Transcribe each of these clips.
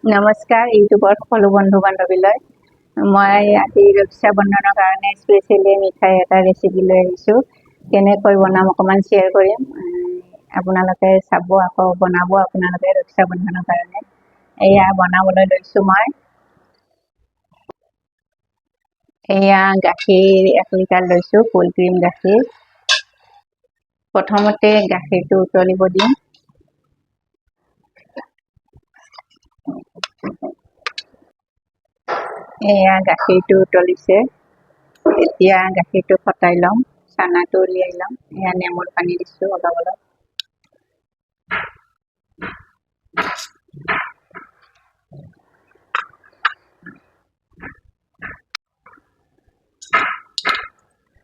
নমস্কাৰ ইউটিউবৰ সকলো বন্ধু বান্ধৱীলৈ মই আজি ৰক্ষা বন্ধনৰ কাৰণে স্পেচিয়েলি মিঠাই এটা ৰেচিপি লৈ আহিছোঁ। কেনেকৈ বনাম অকণমান শ্বেয়াৰ কৰিম। আপোনালোকে চাব, আকৌ বনাব আপোনালোকে ৰক্ষা বন্ধনৰ কাৰণে। এয়া বনাবলৈ লৈছোঁ মই। এয়া গাখীৰ 1 লিটাৰ লৈছোঁ, ফুল ক্ৰীম গাখীৰ। প্ৰথমতে গাখীৰটো উতলিব দিম। এয়া গাখীৰটো উতলিছে। এতিয়া গাখীৰটো ফটাই ল'ম, চানাটো উলিয়াই ল'ম। এয়া নেমুৰ পানী দিছোঁ অলপ অলপ।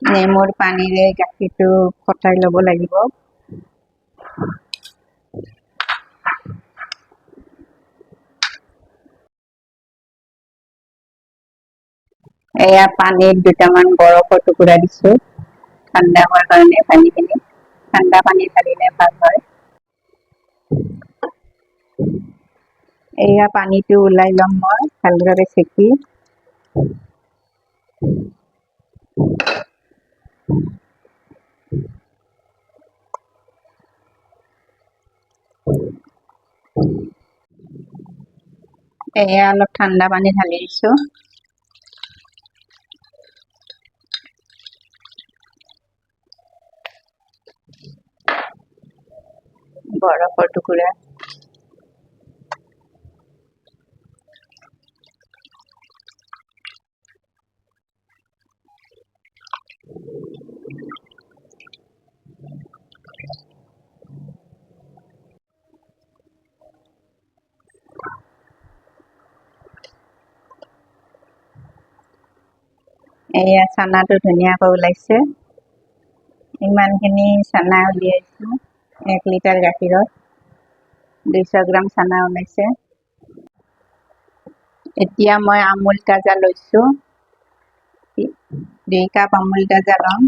নেমুৰ পানীৰে গাখীৰটো ফটাই ল'ব লাগিব। এয়া পানীত দুটামান বৰফৰ টুকুৰা দিছোঁ, ঠাণ্ডা হোৱাৰ কাৰণে পানীখিনি। ঠাণ্ডা পানী ঢালিলে ভাল হয়। এয়া পানীটো ওলাই ল'ম মই ভালদৰে চেকি। এয়া অলপ ঠাণ্ডা পানী ঢালি দিছোঁ। বৰফৰ টুকুৰা। এয়া চানাটো ধুনীয়াকৈ ওলাইছে। ইমানখিনি চানা উলিয়াইছোঁ 1 লিটাৰ গাখীৰত। 200 গ্ৰাম চানা ওলাইছে। এতিয়া মই আমুল তাজা লৈছোঁ, 2 কাপ আমুল তাজা ল'ম।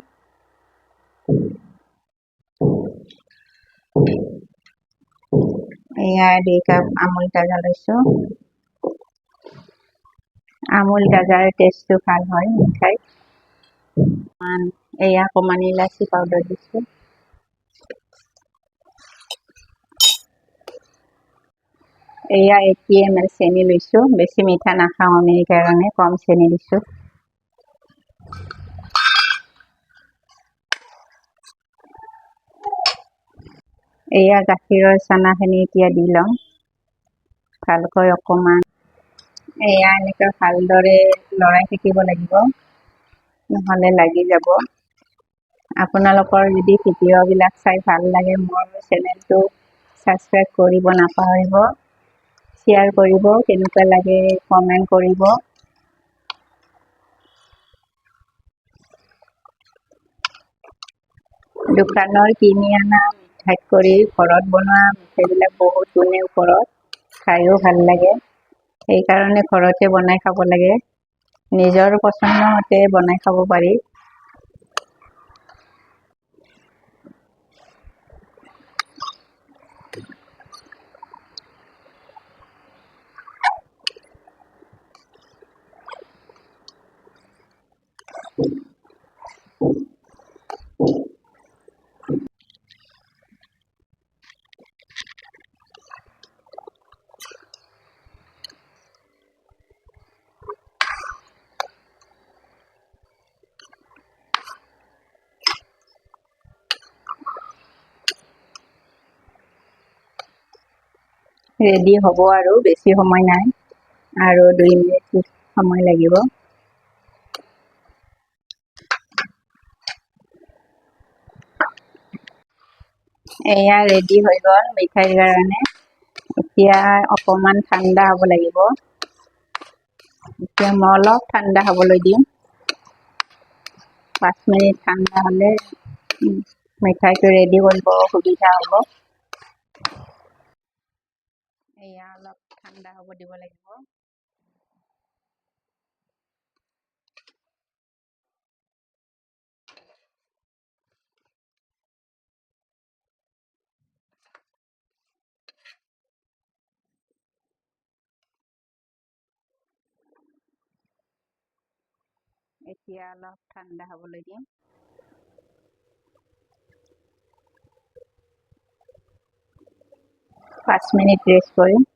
এয়া 2 কাপ আমুল তাজা লৈছোঁ। আমুল তাজাৰ টেষ্টটো ভাল হয় মিঠাই। এয়া অকণমান ইলাচি পাউডাৰ দিছোঁ। এয়া 80 ml চেনি লৈছোঁ। বেছি মিঠা নাখাওঁ আমি, সেইকাৰণে কম চেনি দিছোঁ। এয়া গাখীৰৰ চানাখিনি এতিয়া দি ল'ম ভালকৈ অকণমান। এয়া এনেকৈ ভালদৰে লৰাই থাকিব লাগিব, নহ'লে লাগি যাব। আপোনালোকৰ যদি ভিডিঅ'বিলাক চাই ভাল লাগে, মোৰ চেনেলটো ছাবস্ক্ৰাইব কৰিব নাপাহৰিব, শ্বেয়াৰ কৰিব, কেনেকুৱা লাগে কমেণ্ট কৰিব। দোকানৰ কিনি অনা মিঠাইত কৰি ঘৰত বনোৱা মিঠাইবিলাক বহুত গুণে ওপৰত, খায়ো ভাল লাগে। সেইকাৰণে ঘৰতে বনাই খাব লাগে। নিজৰ পচন্দ মতে বনাই খাব পাৰি। ৰেডি হ'ব আৰু বেছি সময় নাই, আৰু 2 মিনিট সময় লাগিব। এয়া ৰেডি হৈ গ'ল মিঠাইৰ কাৰণে। এতিয়া অকণমান ঠাণ্ডা হ'ব লাগিব। এতিয়া মই অলপ ঠাণ্ডা হ'বলৈ দিম। 5 মিনিট ঠাণ্ডা হ'লে মিঠাইটো ৰেডি কৰিব সুবিধা হ'ব। এয়া অলপ ঠাণ্ডা হ'ব দিব লাগিব। এতিয়া অলপ ঠাণ্ডা হ'বলৈ দিম। 5 মিনিট ৰেষ্ট কৰিম।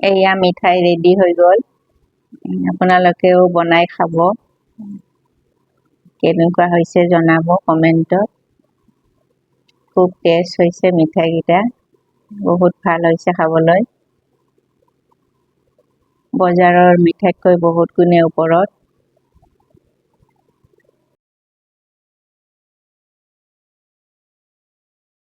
এয়া মিঠাই ৰেডি হৈ গ'ল। আপোনালোকেও বনাই খাব। কেনেকুৱা হৈছে জনাব কমেণ্টত। খুব টেষ্ট হৈছে মিঠাইকেইটা। বহুত ভাল হৈছে খাবলৈ। বজাৰৰ মিঠাইতকৈ বহুত গুণে ওপৰত।